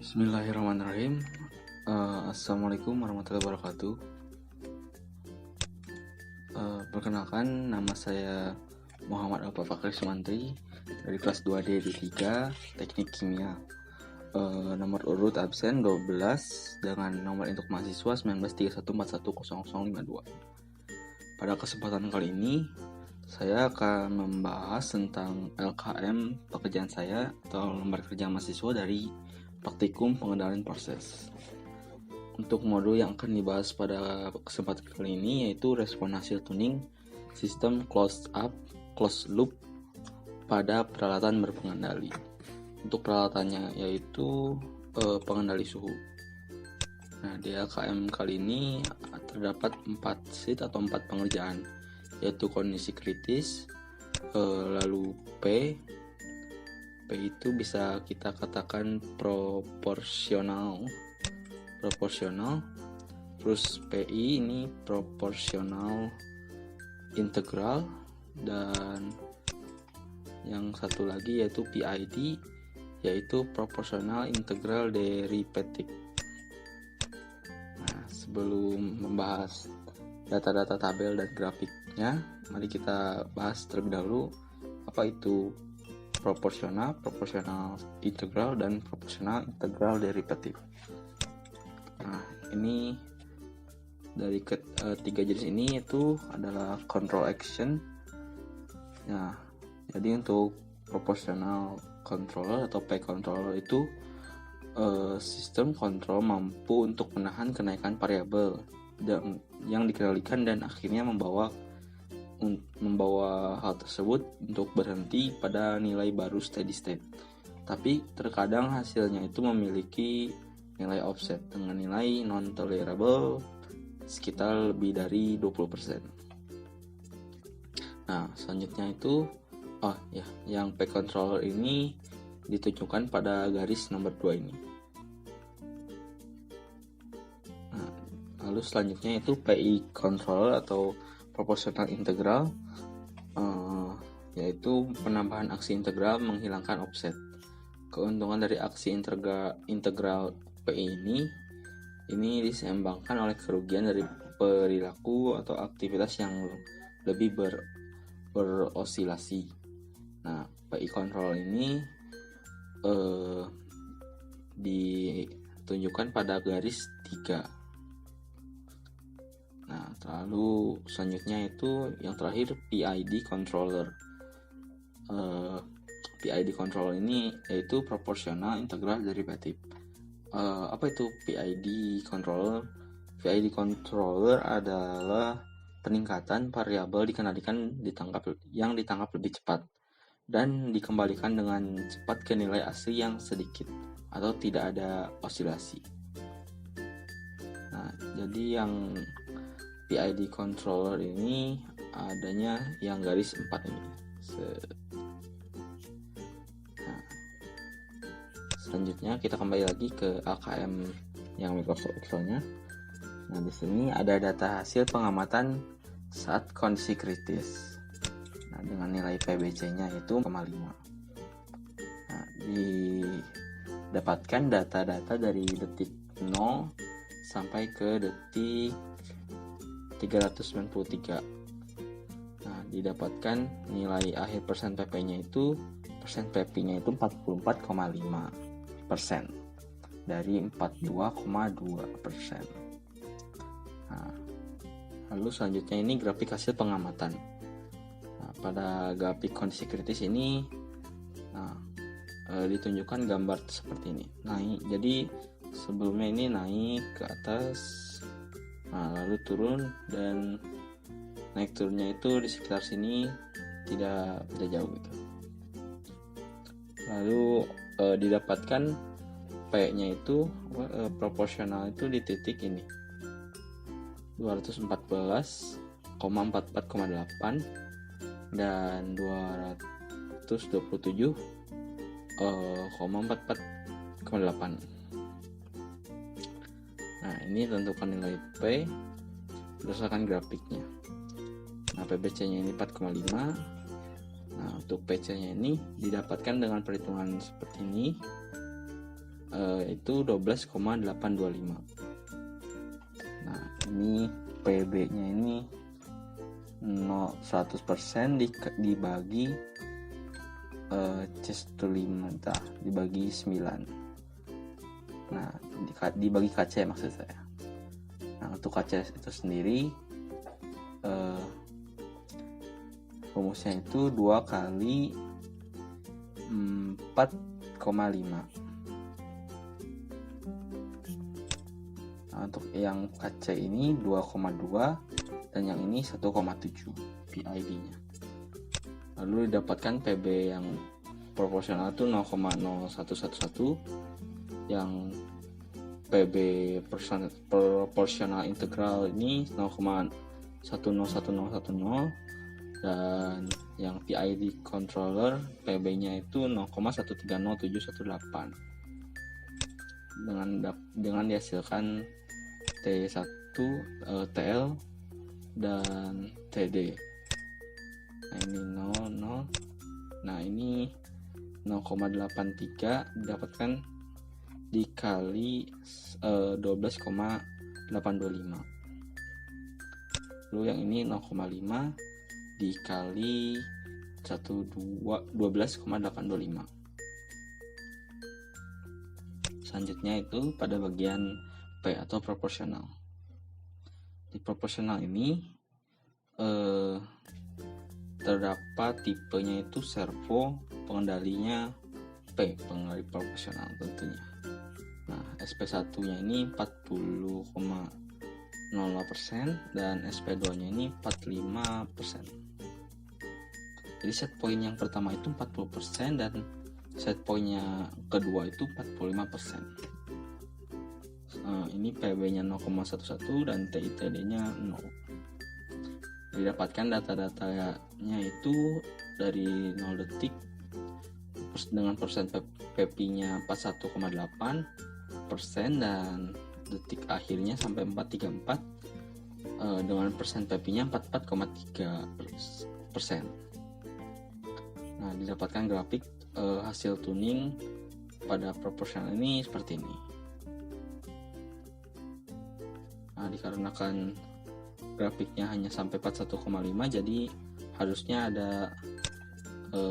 Bismillahirrahmanirrahim. Assalamualaikum warahmatullahi wabarakatuh. Perkenalkan, nama saya Muhammad Alfa Fakri Sumantri dari kelas 2D D3 Teknik Kimia. Nomor urut absen 12 dengan nomor induk mahasiswa 1931410052. Pada kesempatan kali ini saya akan membahas tentang LKM pekerjaan saya atau lembar kerja mahasiswa dari praktikum pengendalian proses. Untuk modul yang akan dibahas pada kesempatan kali ini yaitu respon hasil tuning sistem closed loop pada peralatan berpengendali. Untuk peralatannya yaitu pengendali suhu. Nah, di LKM kali ini terdapat 4 sheet atau 4 pengerjaan, yaitu kondisi kritis, lalu P itu bisa kita katakan proporsional, terus PI ini proporsional integral, dan yang satu lagi yaitu PID yaitu proporsional integral derivative. Nah, sebelum membahas data-data tabel dan grafiknya, mari kita bahas terlebih dahulu apa itu proporsional integral, dan proporsional integral derivatif. Nah, ini dari tiga jenis ini itu adalah control action. Nah, jadi untuk proporsional controller atau P controller itu sistem kontrol mampu untuk menahan kenaikan variabel yang dikendalikan dan akhirnya membawa hal tersebut untuk berhenti pada nilai baru steady state. Tapi terkadang hasilnya itu memiliki nilai offset dengan nilai non-tolerable sekitar lebih dari 20%. Nah, selanjutnya itu yang P controller ini ditunjukkan pada garis nomor 2 ini. Nah, lalu selanjutnya itu PI controller atau proporsional integral, yaitu penambahan aksi integral menghilangkan offset. Keuntungan dari aksi integral PI ini diseimbangkan oleh kerugian dari perilaku atau aktivitas yang lebih berosilasi. Nah, PI control ini ditunjukkan pada garis 3. Nah, lalu selanjutnya itu yang terakhir PID controller. PID controller ini yaitu proporsional integral derivative. Apa itu PID controller? PID controller adalah peningkatan variabel dikendalikan yang ditangkap lebih cepat dan dikembalikan dengan cepat ke nilai asli yang sedikit atau tidak ada osilasi. Nah, jadi yang PID controller ini adanya yang garis 4 ini. Nah, selanjutnya kita kembali lagi ke LKM yang Microsoft Excel-nya. Nah, di sini ada data hasil pengamatan saat kondisi kritis. Nah, dengan nilai PBC-nya itu 0,5. Nah, didapatkan data-data dari detik 0 sampai ke detik 393. Nah, didapatkan nilai akhir persen PP-nya itu 44,5% dari 42,2%. Nah, lalu selanjutnya ini grafik hasil pengamatan. Nah, pada grafik kondisi kritis ini ditunjukkan gambar seperti ini. Jadi sebelumnya ini naik ke atas, lalu turun, dan naik turunnya itu di sekitar sini tidak jauh gitu. Lalu didapatkan P-nya itu proporsional itu di titik ini 214,44,8 dan 227,44,8. Nah, ini tentukan nilai P berdasarkan grafiknya. Nah, PBC-nya ini 4,5. Nah, untuk PC-nya ini didapatkan dengan perhitungan seperti ini. itu 12,825. Nah, ini PB-nya ini 100% dibagi C15 dibagi 9. Nah, dibagi KC maksud saya. Nah, untuk KC itu sendiri rumusnya itu 2 kali 4,5. Nah, untuk yang KC ini 2,2 dan yang ini 1,7 PID-nya. Lalu didapatkan PB yang proporsional itu 0,0111, yang PB proporsional integral ini 0,101010, dan yang PID controller PB-nya itu 0,130718. Dengan dihasilkan T1, TL dan TD. Nah, ini 00. Nah, ini 0,83 didapatkan dikali 12,825. Lalu yang ini 0,5 dikali 12,825. Selanjutnya itu pada bagian P atau proporsional. Di proporsional ini terdapat tipenya itu servo, pengendalinya P, pengendali proporsional tentunya. Nah, SP1-nya ini 40,0% dan SP2-nya ini 45%. Jadi set point yang pertama itu 40% dan set pointnya kedua itu 45%. Ini PB-nya 0,11 dan TITD-nya 0. Didapatkan data-datanya itu dari 0 detik dengan persen PP-nya 41,8% dan detik akhirnya sampai 434 dengan persen PP-nya 44,3%. Nah, didapatkan grafik hasil tuning pada proporsional ini seperti ini. Nah, dikarenakan grafiknya hanya sampai 41,5, jadi harusnya ada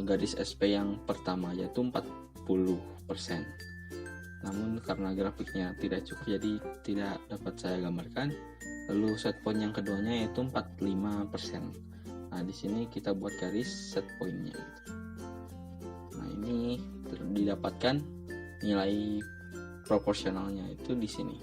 garis SP yang pertama yaitu 40%. Namun karena grafiknya tidak cukup, jadi tidak dapat saya gambarkan. Lalu set point yang keduanya yaitu 45%. Nah, di sini kita buat garis set pointnya. Nah, ini didapatkan nilai proporsionalnya itu di sini.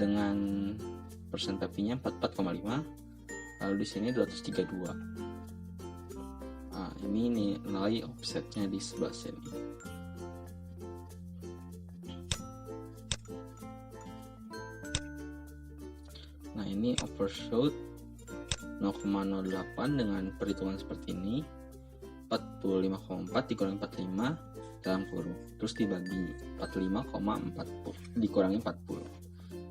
dengan persen PP-nya 44,5. Lalu di sini 232. Nah, ini nilai offsetnya di sebelah sini. Nah, ini overshoot 0,08 dengan perhitungan seperti ini. 45,4 dikurangi 45 dalam kurung, terus dibagi 45,40 dikurangi 40,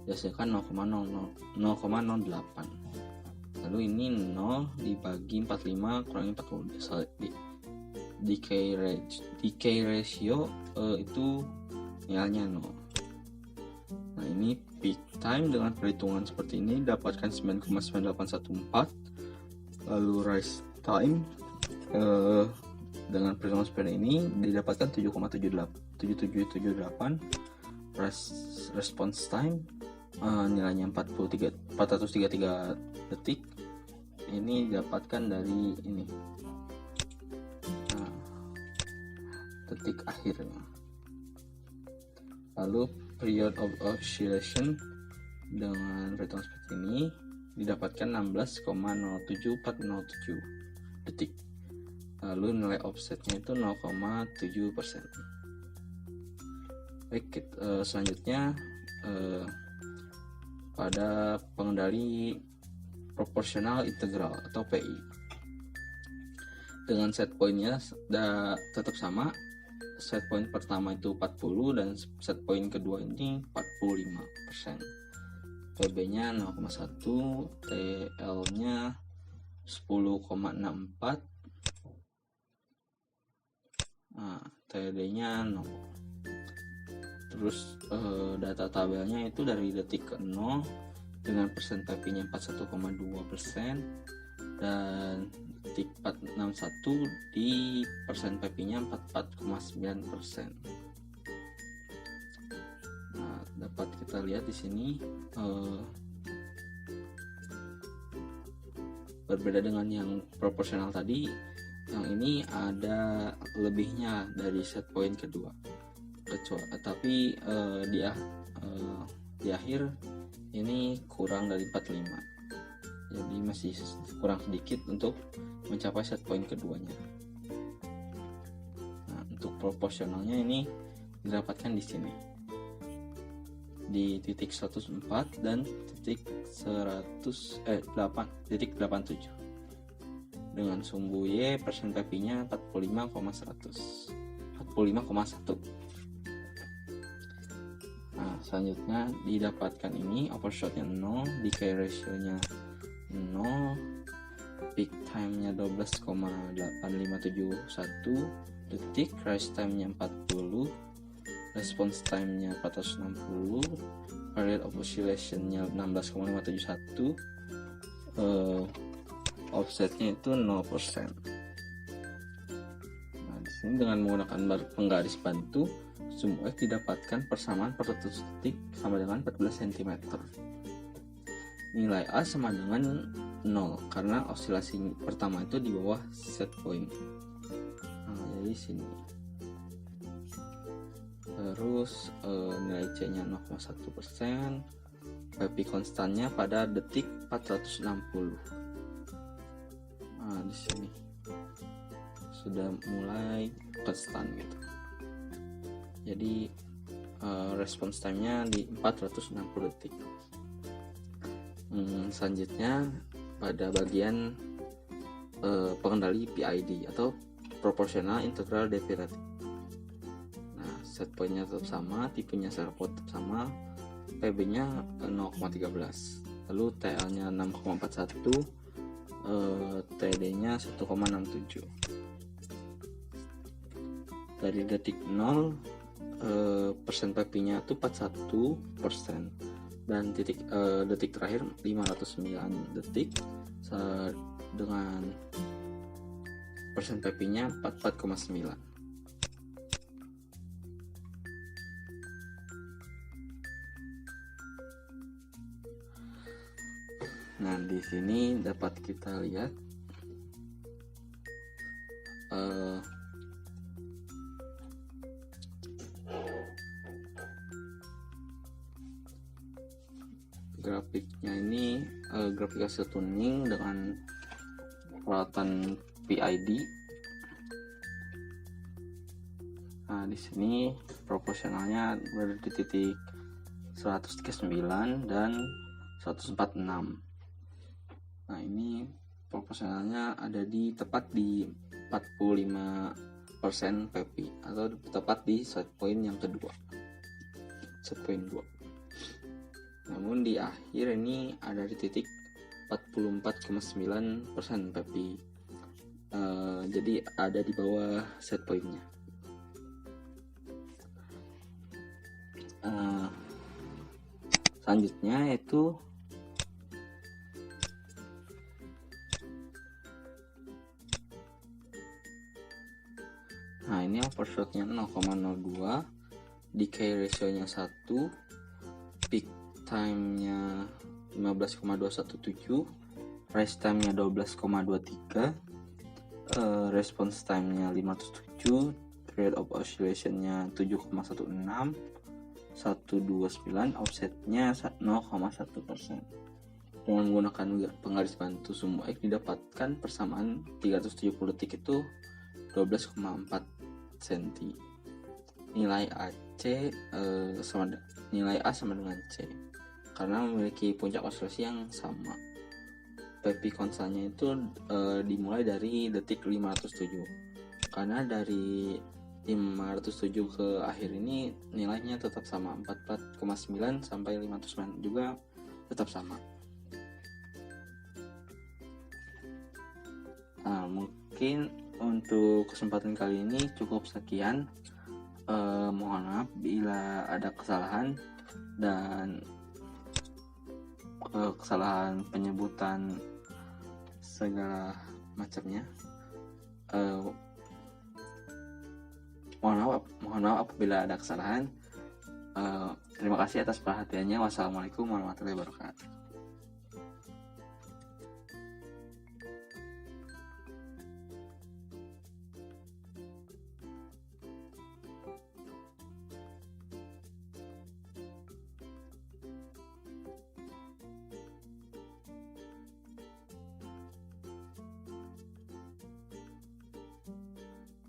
dihasilkan 0,08. Lalu ini 0 dibagi 45 kurangi 40, decay ratio itu nilainya 0. Nah, ini peak time dengan perhitungan seperti ini dapatkan 9,9814. Lalu rise time dengan perhitungan seperti ini didapatkan 7,7778. Response time nilainya 433 detik. Ini didapatkan dari ini, detik akhirnya. Lalu period of oscillation dengan perhitungan seperti ini didapatkan 16,07407 detik. Lalu nilai offsetnya itu 0,7%. Baik, selanjutnya pada pengendali proporsional integral atau PI. Dengan set pointnya tetap sama. Set point pertama itu 40 dan set point kedua ini 45%. PB-nya 0,1, TL-nya 10,64. Nah, TD-nya 0. Terus data tabelnya itu dari detik ke 0 dengan persen PP-nya 41,2% dan detik 461 di persen PP-nya 44,9%. Nah, dapat kita lihat di sini berbeda dengan yang proporsional tadi, yang ini ada lebihnya dari set point kedua. Tapi di akhir ini kurang dari 45, jadi masih kurang sedikit untuk mencapai set point keduanya. Nah, untuk proporsionalnya ini didapatkan di sini di titik 104 dan titik 8,87 dengan sumbu Y persen PP-nya 45,1. Nah, selanjutnya didapatkan ini overshotnya 0, decay ratio-nya 0, peak time-nya 12,8571 detik, rise time-nya 40, response time-nya 460, period of oscillation-nya 16,571, offset-nya itu 0%. Nah, di sini dengan menggunakan penggaris bantu, zoom X didapatkan persamaan per 100 detik sama dengan 14 cm. Nilai A sama dengan 0 karena oscilasi pertama itu di bawah set point. Nah, jadi sini. Terus nilai C-nya 0,1%, PP konstannya pada detik 460. Nah, di sini sudah mulai konstan gitu. Jadi response time-nya di 460 detik. Selanjutnya pada bagian pengendali PID atau proportional integral derivative. Nah, set point-nya tetap sama, tipenya servo tetap sama, PB-nya 0,13, lalu TL-nya 6,41, TD-nya 1,67. Dari detik 0 persen PP-nya itu 41% dan detik terakhir 509 detik dengan persen PP-nya 44,9. Nah, di sini dapat kita lihat grafiknya ini grafik hasil tuning dengan peralatan PID. Nah, di sini proporsionalnya berada di titik 139 dan 146. Nah, ini proporsionalnya ada di tepat di 45% PP atau tepat di set point yang kedua, set point 2. Namun di akhir ini ada di titik 44,9% PP, jadi ada di bawah set point-nya. Selanjutnya yaitu nah, ini overshot-nya 0,02, decay ratio-nya 1, peak time-nya 15,217, rise time-nya 12,23, response time-nya 507, period of oscillation-nya 7,16, 129, offset-nya 0,1%. Dengan menggunakan penggaris bantu zoom X didapatkan persamaan 370 detik itu 12,4 cm. Nilai AC nilai A sama dengan C karena memiliki puncak oscillasi yang sama. PP konstannya itu dimulai dari detik 507. Karena dari 507 ke akhir ini nilainya tetap sama, 44,9 sampai 509 juga tetap sama. Mungkin untuk kesempatan kali ini cukup sekian. Mohon maaf bila ada kesalahan dan kesalahan penyebutan segala macamnya. Mohon maaf apabila ada kesalahan. Terima kasih atas perhatiannya. Wassalamualaikum warahmatullahi wabarakatuh.